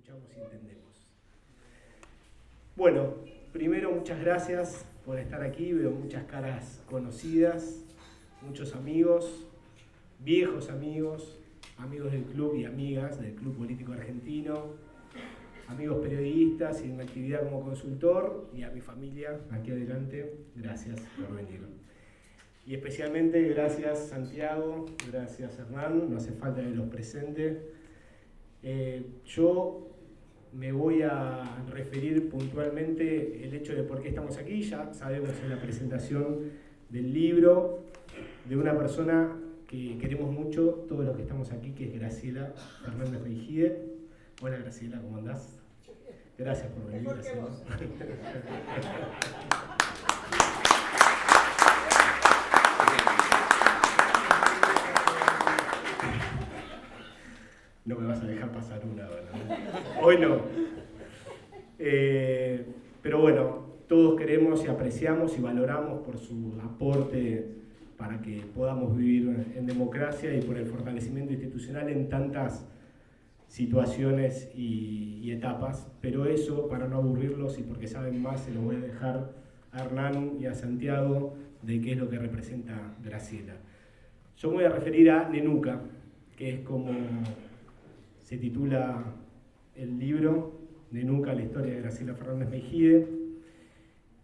escuchamos y entendemos. Bueno, primero muchas gracias por estar aquí, veo muchas caras conocidas, muchos amigos, viejos amigos, amigos del club y amigas del Club Político Argentino, amigos periodistas y en mi actividad como consultor, y a mi familia aquí adelante, gracias por venir. Y especialmente gracias Santiago, gracias Hernán, no hace falta que los presente. Yo me voy a referir puntualmente el hecho de por qué estamos aquí. Ya sabemos en la presentación del libro de una persona que queremos mucho, todos los que estamos aquí, que es Graciela Fernández Meijide. Hola Graciela, ¿cómo andás? Gracias por venir, Graciela. No me vas a dejar pasar una, ¿verdad? Hoy no. Pero bueno, todos queremos y apreciamos y valoramos por su aporte para que podamos vivir en democracia y por el fortalecimiento institucional en tantas situaciones y etapas. Pero eso, para no aburrirlos y porque saben más, se lo voy a dejar a Hernán y a Santiago de qué es lo que representa Graciela. Yo me voy a referir a Nenuca, que es como se titula el libro, Nenuca, la historia de Graciela Fernández Meijide.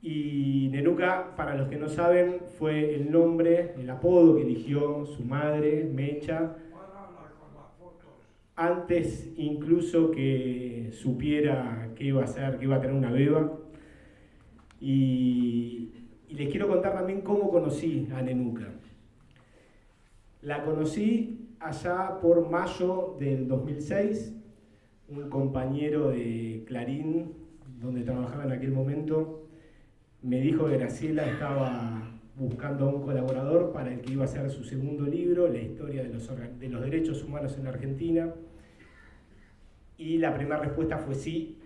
Y Nenuca, para los que no saben, fue el nombre, el apodo que eligió su madre, Mecha, antes incluso que supiera que iba a ser, que iba a tener una beba. Y les quiero contar también cómo conocí a Nenuca. La conocí allá por mayo del 2006, un compañero de Clarín, donde trabajaba en aquel momento, me dijo que Graciela estaba buscando a un colaborador para el que iba a hacer su segundo libro, La historia de los derechos humanos en la Argentina, y la primera respuesta fue sí,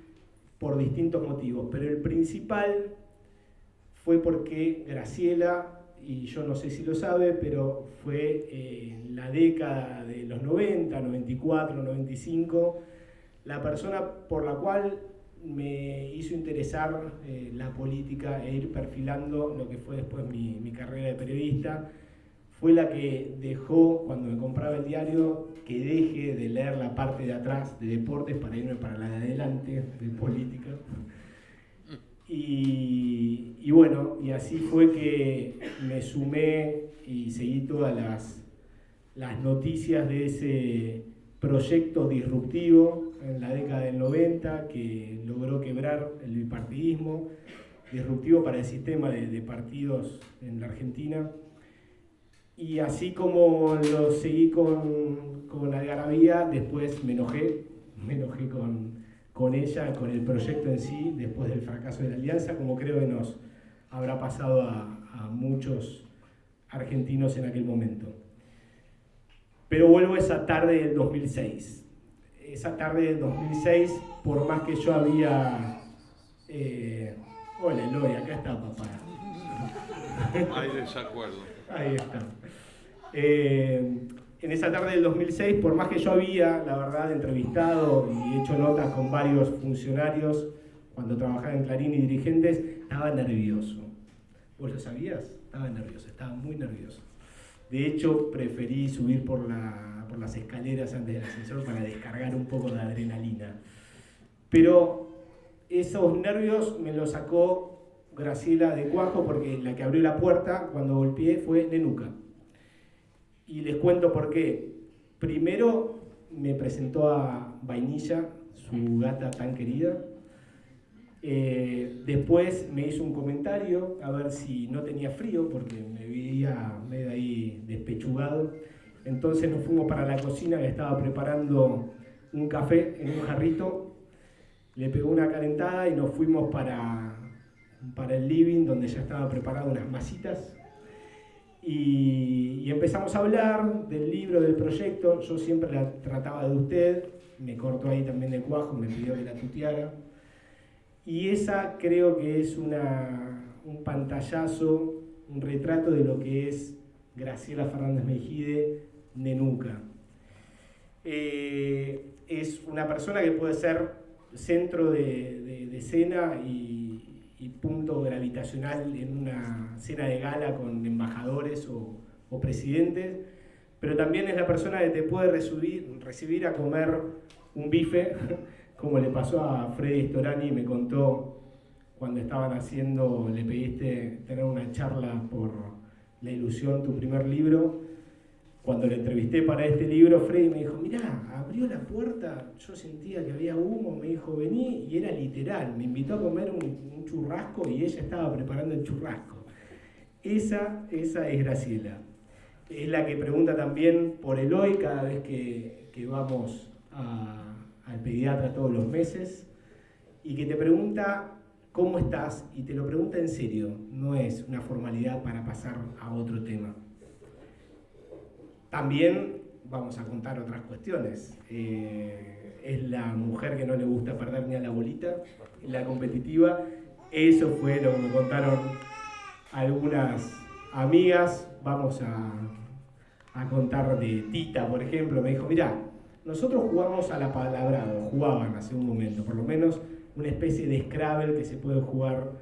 por distintos motivos, pero el principal fue porque Graciela, y yo no sé si lo sabe, pero fue en la década de los 90, 94, 95, la persona por la cual me hizo interesar la política e ir perfilando lo que fue después mi carrera de periodista. Fue la que dejó, cuando me compraba el diario, que deje de leer la parte de atrás de deportes para irme para la de adelante, de política. Y bueno, y así fue que me sumé y seguí todas las noticias de ese proyecto disruptivo en la década del 90 que logró quebrar el bipartidismo, disruptivo para el sistema de partidos en la Argentina. Y así como lo seguí con algarabía, después me enojé con ella, con el proyecto en sí, después del fracaso de la Alianza, como creo que nos habrá pasado a muchos argentinos en aquel momento. Pero vuelvo a esa tarde del 2006. Esa tarde del 2006, por más que yo había... Hola Eloy, acá está papá. Hay desacuerdo. Ahí está. En esa tarde del 2006, por más que yo había, la verdad, entrevistado y hecho notas con varios funcionarios cuando trabajaba en Clarín y dirigentes, estaba nervioso. ¿Vos lo sabías? Estaba nervioso, estaba muy nervioso. De hecho, preferí subir por las escaleras antes del ascensor para descargar un poco de adrenalina. Pero esos nervios me los sacó Graciela de cuajo, porque la que abrió la puerta cuando golpeé fue Nenuca. Y les cuento por qué. Primero me presentó a Vainilla, su gata tan querida. Después me hizo un comentario a ver si no tenía frío, porque me veía medio ahí despechugado. Entonces nos fuimos para la cocina, que estaba preparando un café en un jarrito. Le pegó una calentada y nos fuimos para el living, donde ya estaba preparado unas masitas. Y empezamos a hablar del libro, del proyecto. Yo siempre la trataba de usted, me cortó ahí también de cuajo, me pidió que la tuteara. Y esa creo que es un pantallazo, un retrato de lo que es Graciela Fernández Meijide, Nenuca. Es una persona que puede ser centro de escena y punto gravitacional en una cena de gala con embajadores o presidentes, pero también es la persona que te puede recibir a comer un bife, como le pasó a Freddy Storani, me contó cuando estaban haciendo, le pediste tener una charla por La Ilusión, tu primer libro. Cuando le entrevisté para este libro, Freddy me dijo, mirá, abrió la puerta, yo sentía que había humo, me dijo, vení, y era literal, me invitó a comer un churrasco y ella estaba preparando el churrasco. Esa es Graciela. Es la que pregunta también por Eloy cada vez que vamos al pediatra todos los meses, y que te pregunta cómo estás, y te lo pregunta en serio, no es una formalidad para pasar a otro tema. También vamos a contar otras cuestiones. Es la mujer que no le gusta perder ni a la bolita, la competitiva. Eso fue lo que me contaron algunas amigas. Vamos a contar de Tita, por ejemplo. Me dijo, mirá, nosotros jugamos al apalabrado, jugaban hace un momento, por lo menos una especie de Scrabble que se puede jugar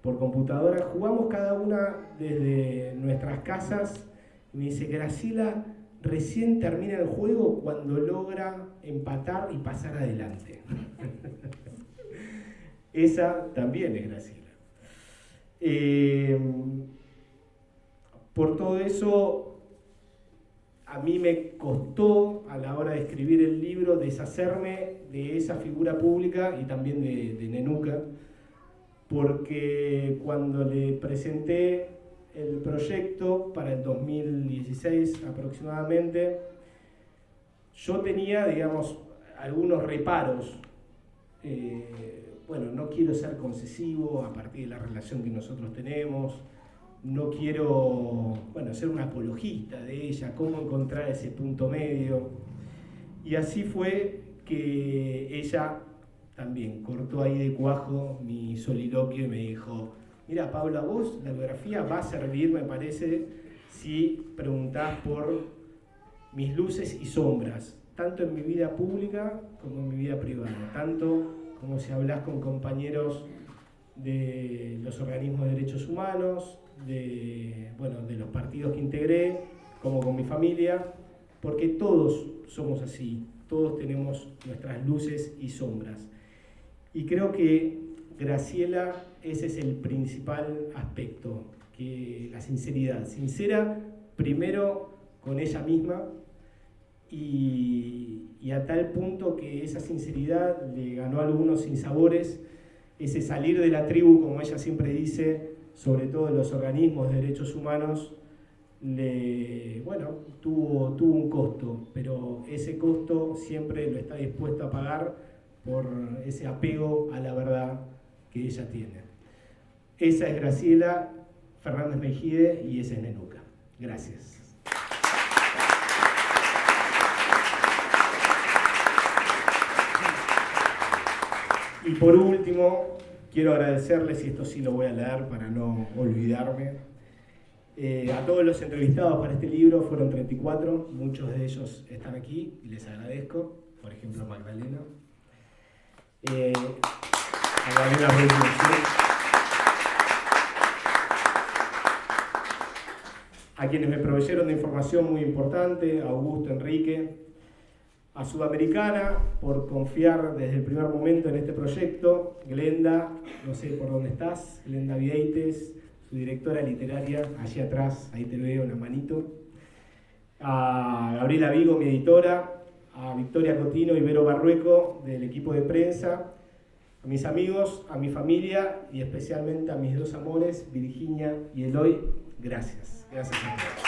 por computadora. Jugamos cada una desde nuestras casas. Y me dice, Graciela recién termina el juego cuando logra empatar y pasar adelante. Esa también es Graciela. Por todo eso, a mí me costó a la hora de escribir el libro deshacerme de esa figura pública y también de Nenuca, porque cuando le presenté el proyecto para el 2016 aproximadamente, yo tenía, digamos, algunos reparos. Bueno, no quiero ser concesivo a partir de la relación que nosotros tenemos, no quiero, bueno, ser un apologista de ella, cómo encontrar ese punto medio. Y así fue que ella también cortó ahí de cuajo mi soliloquio y me dijo, mira, Pablo, a vos la biografía va a servir, me parece, si preguntás por mis luces y sombras, tanto en mi vida pública como en mi vida privada, tanto como si hablas con compañeros de los organismos de derechos humanos, de los partidos que integré, como con mi familia, porque todos somos así, todos tenemos nuestras luces y sombras. Y creo que Graciela, ese es el principal aspecto, que la sinceridad. Sincera primero con ella misma y a tal punto que esa sinceridad le ganó a algunos sinsabores, ese salir de la tribu, como ella siempre dice, sobre todo en los organismos de derechos humanos, tuvo un costo, pero ese costo siempre lo está dispuesto a pagar por ese apego a la verdad que ella tiene. Esa es Graciela Fernández Mejide y ese es Nenuca. Gracias. Y por último, quiero agradecerles, y esto sí lo voy a leer para no olvidarme, a todos los entrevistados para este libro, fueron 34, muchos de ellos están aquí y les agradezco, por ejemplo a Magdalena, a Gabriela Ruiz, a quienes me proveyeron de información muy importante, a Augusto, Enrique, a Sudamericana por confiar desde el primer momento en este proyecto, Glenda, no sé por dónde estás, Glenda Vieites, su directora literaria, allí atrás, ahí te veo, una manito, a Gabriela Vigo, mi editora, a Victoria Cotino y Vero Barrueco del equipo de prensa, a mis amigos, a mi familia y especialmente a mis dos amores, Virginia y Eloy. Gracias. Gracias a todos.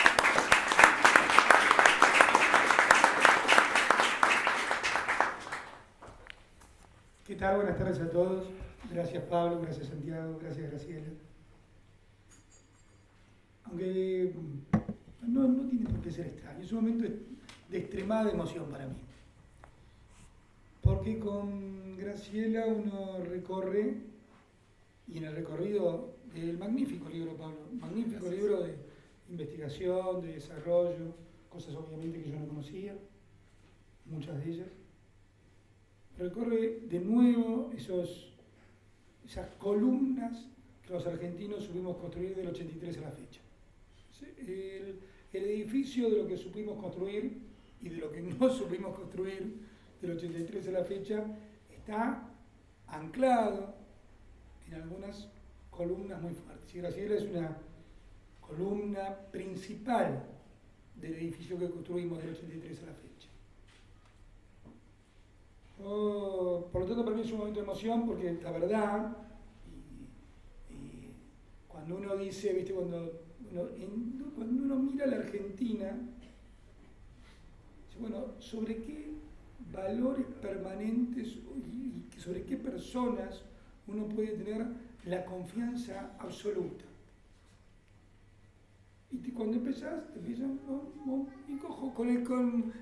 ¿Qué tal? Buenas tardes a todos. Gracias Pablo, gracias Santiago, gracias Graciela. Aunque no tiene por qué ser extraño, es un momento de extremada emoción para mí. Porque con Graciela uno recorre, y en el recorrido del magnífico libro, Pablo, magnífico gracias. Libro de investigación, de desarrollo, cosas obviamente que yo no conocía, muchas de ellas. recorre de nuevo esas columnas que los argentinos supimos construir del 83 a la fecha. El edificio de lo que supimos construir y de lo que no supimos construir del 83 a la fecha está anclado en algunas columnas muy fuertes. Y Graciela es una columna principal del edificio que construimos del 83 a la fecha. Por lo tanto, para mí es un momento de emoción porque la verdad, y cuando uno dice, ¿viste? Cuando uno mira a la Argentina, dice, bueno, ¿sobre qué valores permanentes y sobre qué personas uno puede tener la confianza absoluta? Y cuando empezás, te empiezan, y cojo,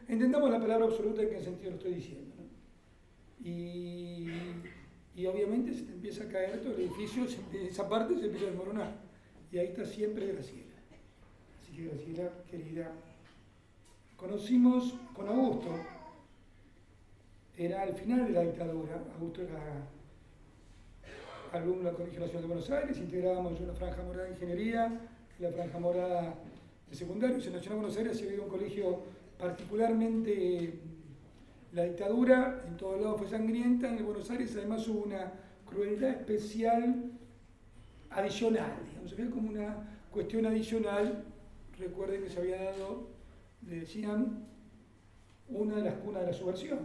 entendamos la palabra absoluta en qué sentido lo estoy diciendo, ¿no? Y obviamente se te empieza a caer todo el edificio, esa parte se empieza a desmoronar. Y ahí está siempre Graciela. Así que Graciela, querida, conocimos con Augusto, era al final de la dictadura. Augusto era alumno del Colegio Nacional de Buenos Aires, integrábamos yo la franja morada de ingeniería, la franja morada de secundarios. En Nacional de Buenos Aires se había un colegio particularmente, la dictadura en todos lados fue sangrienta, en Buenos Aires además hubo una crueldad especial adicional, digamos, había como una cuestión adicional. Recuerden que se había dado, le decían, una de las cunas de la subversión.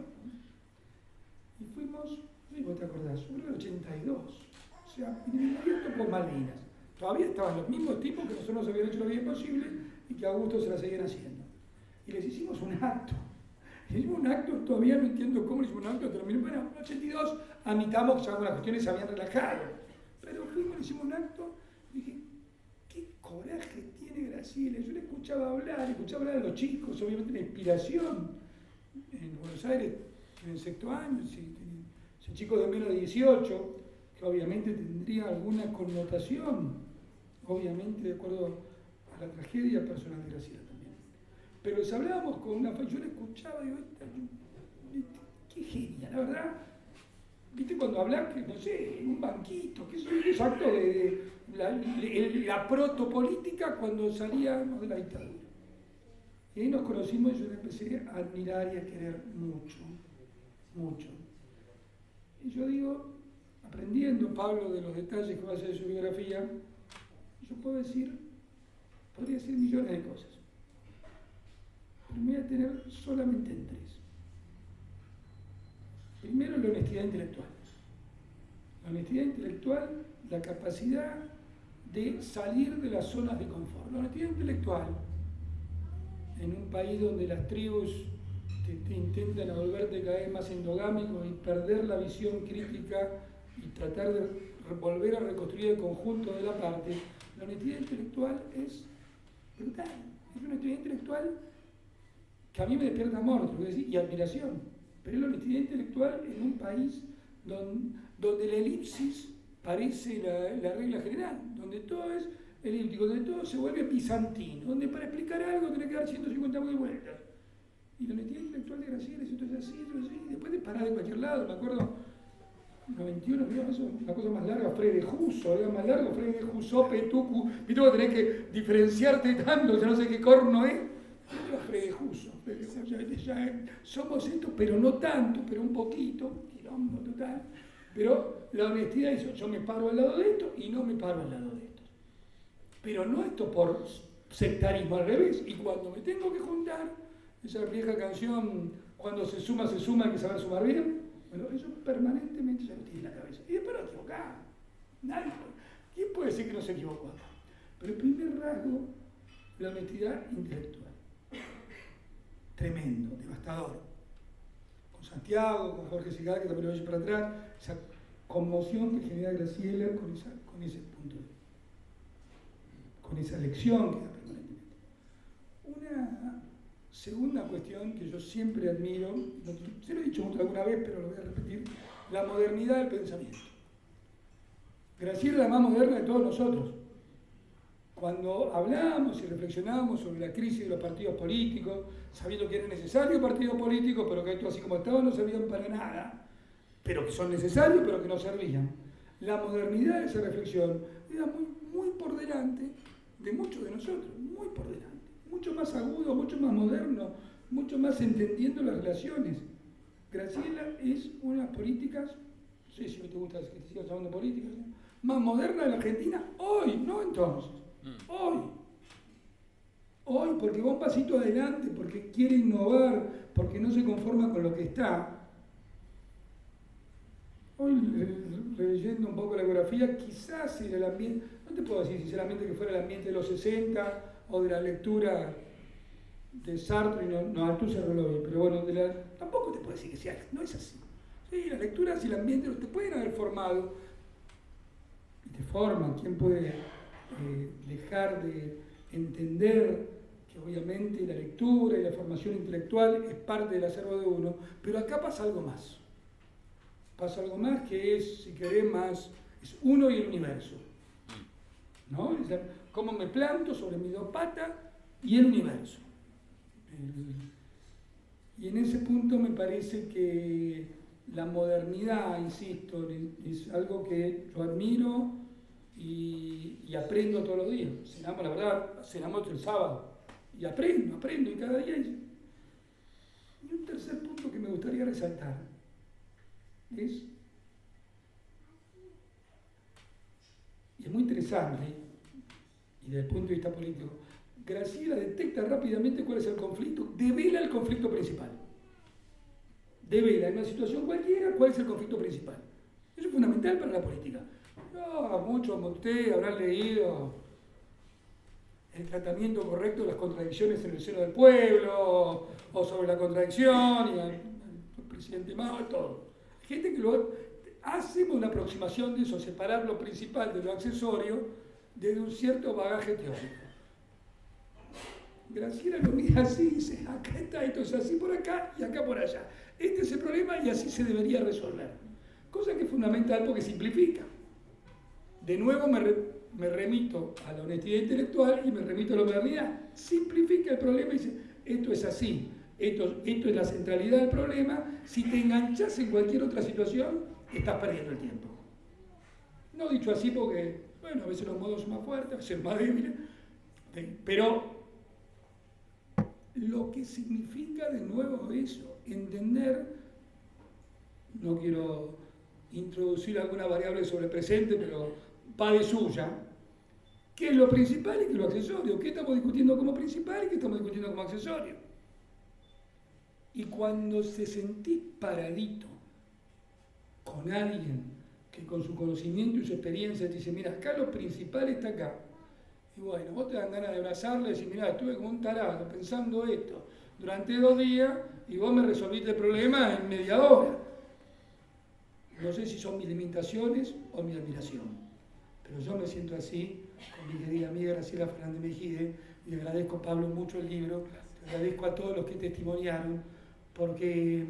Y fuimos, ¿vos te acordás? Sobre el 82, o sea, en el inmediato por Malvinas. Todavía estaban los mismos tipos que nosotros nos habían hecho lo bien posible y que a Augusto se la seguían haciendo. Y les hicimos un acto. Hicimos un acto, todavía no entiendo cómo hicimos un acto, terminó, bueno, en el 82 admitamos que ya algunas cuestiones se habían relajado. Pero fuimos, hicimos un acto, y dije, qué coraje tiene Graciela. Yo le escuchaba hablar a los chicos, obviamente una inspiración. En Buenos Aires, en el sexto año, son chicos de menos de 18, que obviamente tendría alguna connotación, obviamente de acuerdo a la tragedia personal de Graciela también. Pero les hablábamos con una, yo le escuchaba y digo, qué genia, la verdad. ¿Viste cuando hablas, que no sé, en un banquito, que es acto de la protopolítica cuando salíamos de la dictadura? Y ahí nos conocimos y yo le empecé a admirar y a querer mucho, mucho. Y yo digo, aprendiendo, Pablo, de los detalles que va a ser de su biografía, yo podría decir millones de cosas. Pero me voy a tener solamente en tres. Primero, la honestidad intelectual. La honestidad intelectual, la capacidad de salir de las zonas de confort. La honestidad intelectual, en un país donde las tribus te intentan volverte cada vez más endogámico y perder la visión crítica y tratar de volver a reconstruir el conjunto de la parte, la honestidad intelectual es brutal. Es una honestidad intelectual que a mí me despierta amor, y admiración. Pero es la honestidad intelectual en un país donde la elipsis parece la regla general, donde todo es elíptico, donde todo se vuelve bizantino, donde para explicar algo tiene que dar 150 vueltas. Y la honestidad intelectual de Graciela es esto es así, y después de parar de cualquier lado. Me acuerdo, en 91, una cosa más larga, Frede Juso, era más largo, Frede Juso, Petucu, viste, vos tenés que diferenciarte tanto, ya no sé qué corno es. Frede Juso, ya somos esto, pero no tanto, pero un poquito, quilombo total. Pero la honestidad es, yo me paro al lado de esto y no me paro al lado de esto. Pero no esto por sectarismo, al revés. Y cuando me tengo que juntar, esa vieja canción, cuando se suma, hay que saber sumar bien. Bueno, eso permanentemente ya lo tiene en la cabeza. Y después no equivocar. Nadie. ¿Quién puede decir que no se equivocó acá? Pero el primer rasgo, la honestidad intelectual. Tremendo, devastador. Con Santiago, con Jorge Sigal, que también lo oye para atrás, esa conmoción que genera Graciela con ese punto, con esa lección que da permanentemente. Una segunda cuestión que yo siempre admiro, se lo he dicho alguna vez, pero lo voy a repetir, la modernidad del pensamiento. Graciela es la más moderna de todos nosotros. Cuando hablamos y reflexionamos sobre la crisis de los partidos políticos, sabiendo que era necesario partido político, pero que esto así como estaba no servían para nada, pero que son necesarios, pero que no servían. La modernidad de esa reflexión era muy por delante de muchos de nosotros, muy por delante, mucho más agudo, mucho más moderno, mucho más entendiendo las relaciones. Graciela es unas políticas, no sé si te gusta que te sigas hablando de políticas, ¿no?, más moderna de la Argentina hoy, no entonces, hoy, porque va un pasito adelante, porque quiere innovar, porque no se conforma con lo que está. Hoy, leyendo un poco la biografía, quizás era el ambiente, no te puedo decir sinceramente que fuera el ambiente de los 60 o de la lectura de Sartre, no Althusser no lo vi, pero bueno, tampoco te puedo decir que sea, no es así. Sí, las lecturas y el ambiente te pueden haber formado, y te forman. ¿Quién puede dejar de entender que obviamente la lectura y la formación intelectual es parte del acervo de uno? Pero acá pasa algo más. Pasa algo más que es, si querés, más, es uno y el universo, ¿no? Es cómo me planto sobre mis dos patas y el universo. Y en ese punto me parece que la modernidad, insisto, es algo que yo admiro y aprendo todos los días. Cenamos, la verdad, cenamos el sábado y aprendo y cada día. Y un tercer punto que me gustaría resaltar es, y es muy interesante, y desde el punto de vista político, Graciela detecta rápidamente cuál es el conflicto, devela el conflicto principal. Devela en una situación cualquiera cuál es el conflicto principal. Eso es fundamental para la política. Muchos como usted habrán leído el tratamiento correcto de las contradicciones en el seno del pueblo, o sobre la contradicción, y el presidente Mao, todo. Gente que hacemos una aproximación de eso, separar lo principal de lo accesorio desde un cierto bagaje teórico. Graciela lo mira así y dice, acá está, esto es así por acá y acá por allá. Este es el problema y así se debería resolver. Cosa que es fundamental porque simplifica. De nuevo me remito a la honestidad intelectual y me remito a la modernidad. Simplifica el problema y dice, esto es así. Esto es la centralidad del problema. Si te enganchas en cualquier otra situación, estás perdiendo el tiempo. No dicho así porque, bueno, a veces los modos son más fuertes, a veces más débiles, pero lo que significa de nuevo eso, entender, no quiero introducir alguna variable sobre el presente, pero va de suya, qué es lo principal y qué es lo accesorio, qué estamos discutiendo como principal y qué estamos discutiendo como accesorio. Y cuando se sentís paradito con alguien que con su conocimiento y su experiencia te dice, mira, acá lo principal está acá. Y bueno, vos te dan ganas de abrazarle y decir, mira, estuve como un tarado pensando esto durante 2 días y vos me resolviste el problema en media hora. No sé si son mis limitaciones o mi admiración, pero yo me siento así con mi querida amiga Graciela Fernández Mejide, y le agradezco, Pablo, mucho el libro, le agradezco a todos los que testimoniaron, porque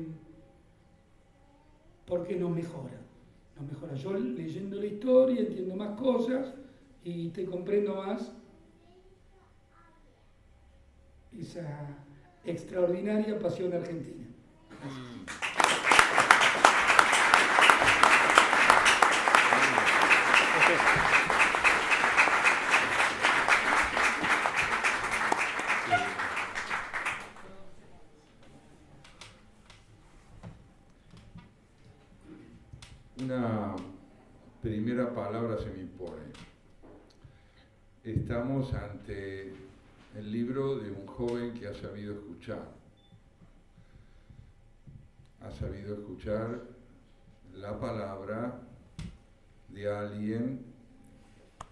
nos mejora. Yo leyendo la historia entiendo más cosas y te comprendo más esa extraordinaria pasión argentina. Una primera palabra se me impone. Estamos ante el libro de un joven que ha sabido escuchar. Ha sabido escuchar la palabra de alguien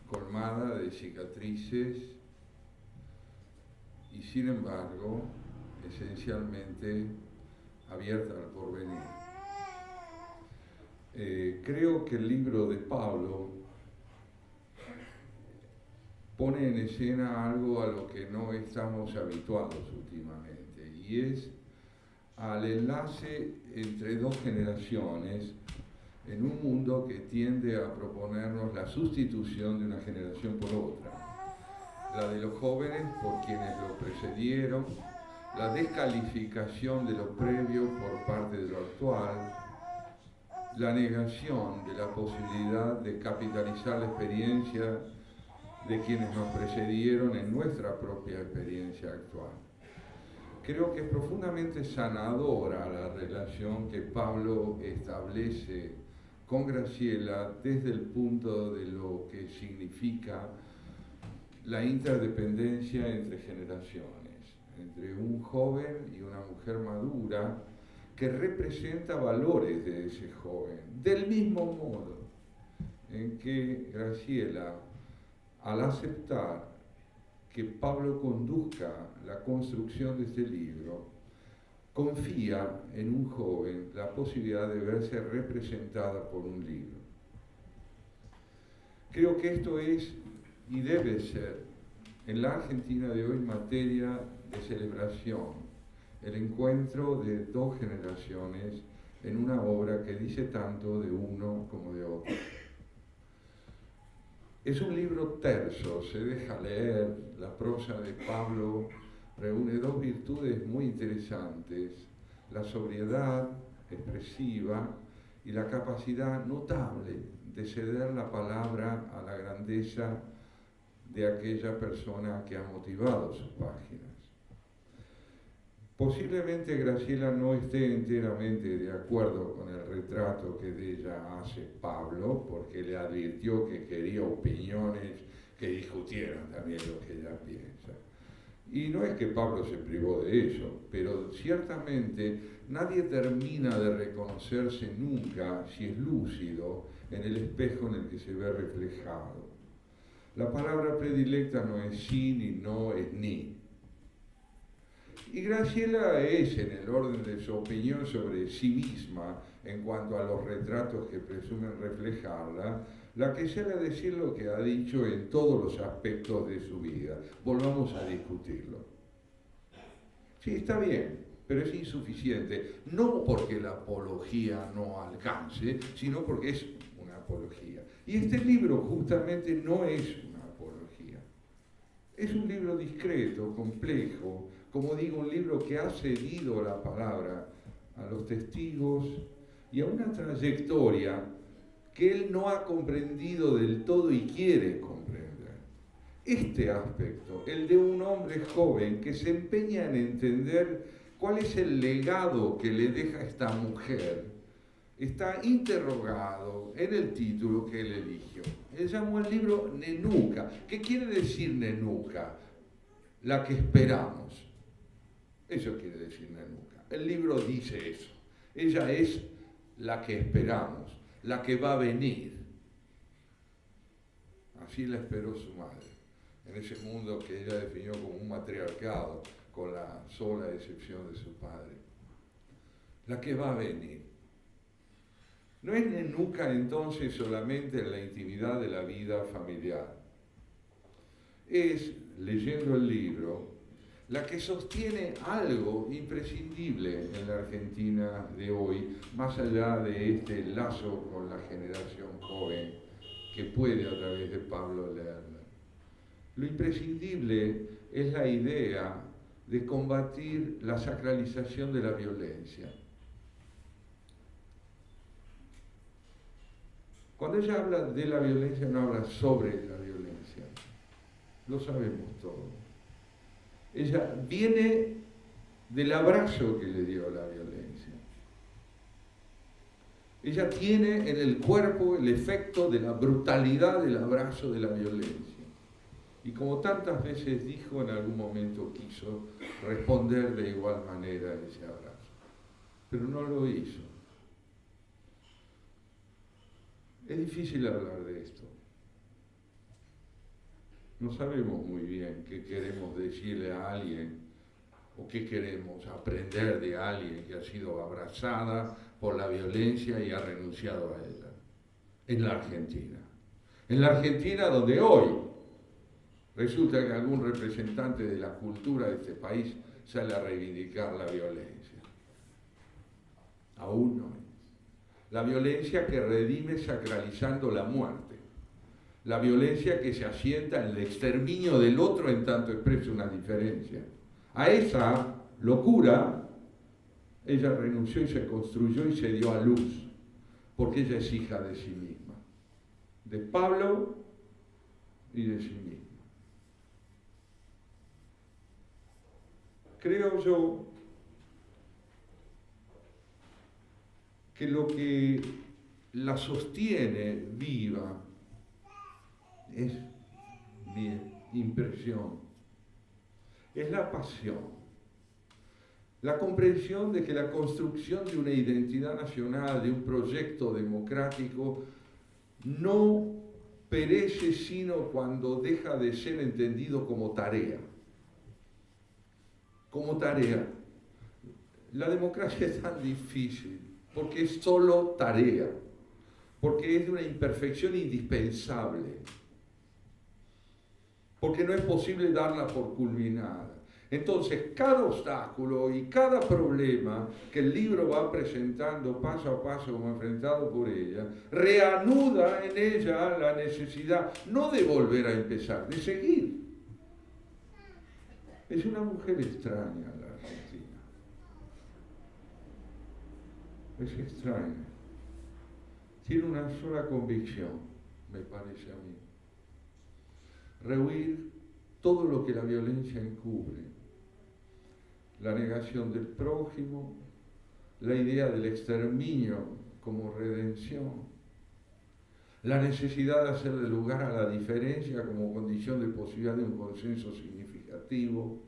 colmada de cicatrices y sin embargo esencialmente abierta al porvenir. Creo que el libro de Pablo pone en escena algo a lo que no estamos habituados últimamente, y es al enlace entre 2 generaciones en un mundo que tiende a proponernos la sustitución de una generación por otra, la de los jóvenes por quienes lo precedieron, la descalificación de lo previo por parte de lo actual, la negación de la posibilidad de capitalizar la experiencia de quienes nos precedieron en nuestra propia experiencia actual. Creo que es profundamente sanadora la relación que Pablo establece con Graciela desde el punto de lo que significa la interdependencia entre generaciones, entre un joven y una mujer madura que representa valores de ese joven, del mismo modo en que Graciela, al aceptar que Pablo conduzca la construcción de este libro, confía en un joven la posibilidad de verse representada por un libro. Creo que esto es y debe ser, en la Argentina de hoy, materia de celebración, el encuentro de dos generaciones en una obra que dice tanto de uno como de otro. Es un libro terso, se deja leer, la prosa de Pablo reúne dos virtudes muy interesantes, la sobriedad expresiva y la capacidad notable de ceder la palabra a la grandeza de aquella persona que ha motivado sus páginas. Posiblemente Graciela no esté enteramente de acuerdo con el retrato que de ella hace Pablo, porque le advirtió que quería opiniones que discutieran también lo que ella piensa. Y no es que Pablo se privó de ello, pero ciertamente nadie termina de reconocerse nunca, si es lúcido, en el espejo en el que se ve reflejado. La palabra predilecta no es sí ni no, es ni. Y Graciela es, en el orden de su opinión sobre sí misma, en cuanto a los retratos que presumen reflejarla, la que sale a decir lo que ha dicho en todos los aspectos de su vida. Volvamos a discutirlo. Sí, está bien, pero es insuficiente, no porque la apología no alcance, sino porque es una apología. Y este libro justamente no es una apología. Es un libro discreto, complejo, como digo, un libro que ha cedido la palabra a los testigos y a una trayectoria que él no ha comprendido del todo y quiere comprender. Este aspecto, el de un hombre joven que se empeña en entender cuál es el legado que le deja esta mujer, está interrogado en el título que él eligió. Él llamó al libro Nenuca. ¿Qué quiere decir Nenuca? La que esperamos. Eso quiere decir Nenuca. El libro dice eso. Ella es la que esperamos, la que va a venir. Así la esperó su madre, en ese mundo que ella definió como un matriarcado, con la sola excepción de su padre. La que va a venir. No es Nenuca entonces solamente en la intimidad de la vida familiar. Es, leyendo el libro, la que sostiene algo imprescindible en la Argentina de hoy, más allá de este lazo con la generación joven que puede a través de Pablo leerla. Lo imprescindible es la idea de combatir la sacralización de la violencia. Cuando ella habla de la violencia, no habla sobre la violencia. Lo sabemos todos. Ella viene del abrazo que le dio la violencia. Ella tiene en el cuerpo el efecto de la brutalidad del abrazo de la violencia. Y como tantas veces dijo, en algún momento quiso responder de igual manera a ese abrazo. Pero no lo hizo. Es difícil hablar de esto. No sabemos muy bien qué queremos decirle a alguien o qué queremos aprender de alguien que ha sido abrazada por la violencia y ha renunciado a ella. En la Argentina. En la Argentina donde hoy resulta que algún representante de la cultura de este país sale a reivindicar la violencia. Aún no. La violencia que redime sacralizando la muerte. La violencia que se asienta en el exterminio del otro en tanto expresa una diferencia. A esa locura ella renunció y se construyó y se dio a luz. porque ella es hija de sí misma, de Pablo y de sí misma. Creo yo que lo que la sostiene viva es mi impresión, es la pasión. La comprensión de que la construcción de una identidad nacional, de un proyecto democrático, no perece sino cuando deja de ser entendido como tarea. Como tarea. La democracia es tan difícil porque es solo tarea, porque es de una imperfección indispensable, porque no es posible darla por culminada. Entonces, cada obstáculo y cada problema que el libro va presentando paso a paso como enfrentado por ella, reanuda en ella la necesidad no de volver a empezar, de seguir. Es una mujer extraña la Argentina. Es extraña. Tiene una sola convicción, me parece a mí. Rehuir todo lo que la violencia encubre. La negación del prójimo, la idea del exterminio como redención, la necesidad de hacerle lugar a la diferencia como condición de posibilidad de un consenso significativo.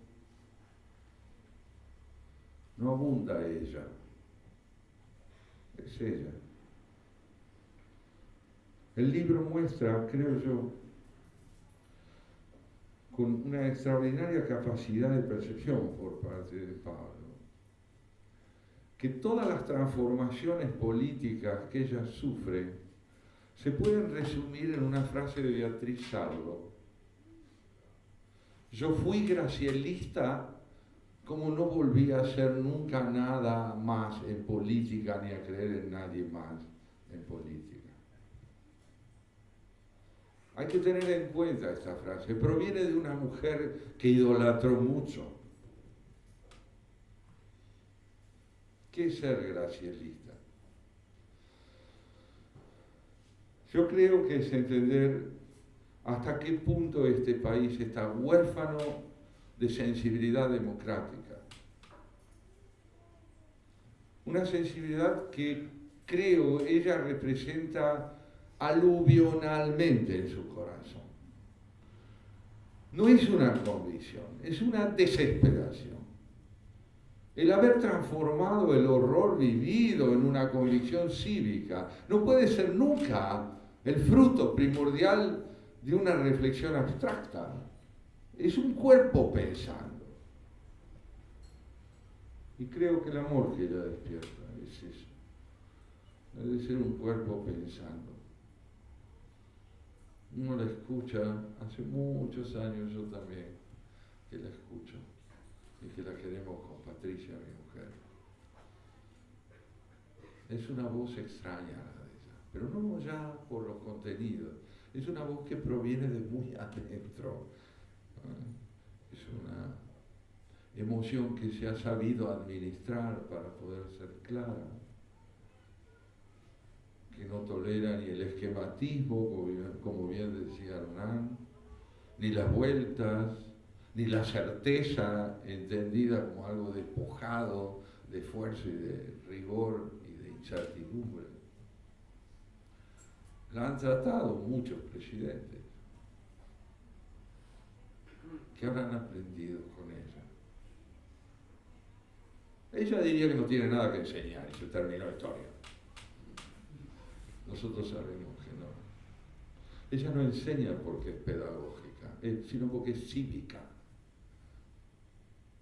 No abunda ella, es ella. El libro muestra, creo yo, con una extraordinaria capacidad de percepción por parte de Pablo, que todas las transformaciones políticas que ella sufre se pueden resumir en una frase de Beatriz Sarlo. Yo fui gracielista como no volví a hacer nunca nada más en política ni a creer en nadie más en política. Hay que tener en cuenta esta frase. Proviene de una mujer que idolatró mucho. ¿Qué es ser gracielista? Yo creo que es entender hasta qué punto este país está huérfano de sensibilidad democrática. Una sensibilidad que creo ella representa aluvionalmente en su corazón. No es una convicción, es una desesperación. El haber transformado el horror vivido en una convicción cívica no puede ser nunca el fruto primordial de una reflexión abstracta. Es un cuerpo pensando. Y creo que el amor que ella despierta es eso. Debe ser un cuerpo pensando. Uno la escucha, hace muchos años yo también que la escucho y que la queremos con Patricia, mi mujer. Es una voz extraña la de ella, pero no ya por los contenidos, es una voz que proviene de muy adentro. Es una emoción que se ha sabido administrar para poder ser clara, que no tolera ni el esquematismo, como bien decía Hernán, ni las vueltas, ni la certeza entendida como algo despojado de esfuerzo y de rigor y de incertidumbre. La han tratado muchos presidentes que habrán aprendido con ella. Ella diría que no tiene nada que enseñar y se terminó la historia. Nosotros sabemos que no. Ella no enseña porque es pedagógica, sino porque es cívica.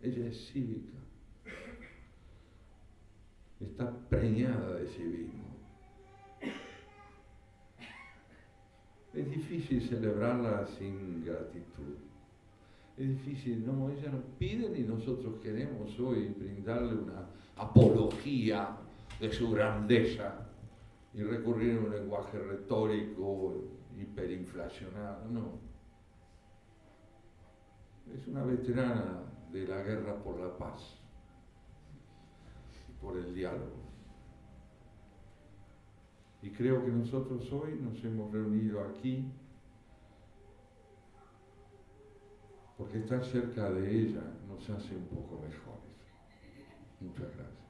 Ella es cívica. Está preñada de civismo. Es difícil celebrarla sin gratitud. Es difícil, no, ella nos pide y nosotros queremos hoy brindarle una apología de su grandeza y recurrir a un lenguaje retórico hiperinflacionado, no. Es una veterana de la guerra por la paz y por el diálogo. Y creo que nosotros hoy nos hemos reunido aquí porque estar cerca de ella nos hace un poco mejores. Muchas gracias.